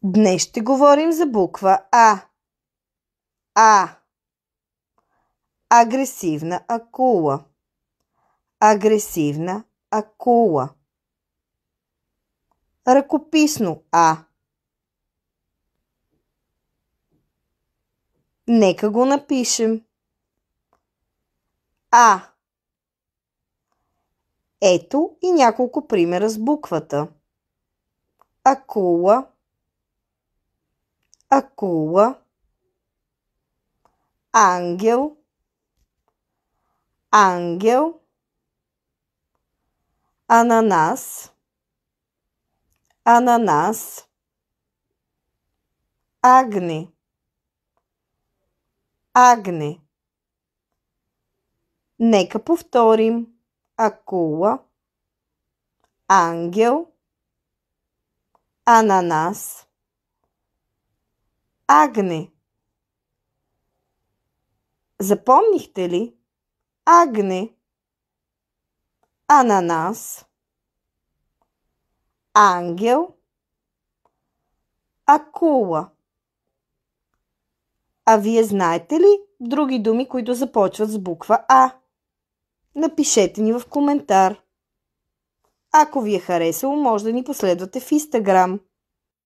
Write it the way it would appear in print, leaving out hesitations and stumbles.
Днес ще говорим за буква А. А. Агресивна акула. Агресивна акула. Ръкописно А. Нека го напишем. А. Ето и няколко примера с буквата. Акула. Акула. Ангел. Ангел. Ананас. Ананас. Агне. Агне. Нека повторим. Акула. Ангел. Ананас. Агне. Запомнихте ли? Агне. Ананас. Ангел. Акула. А вие знаете ли други думи, които започват с буква А? Напишете ни в коментар. Ако ви е харесало, може да ни последвате в Instagram.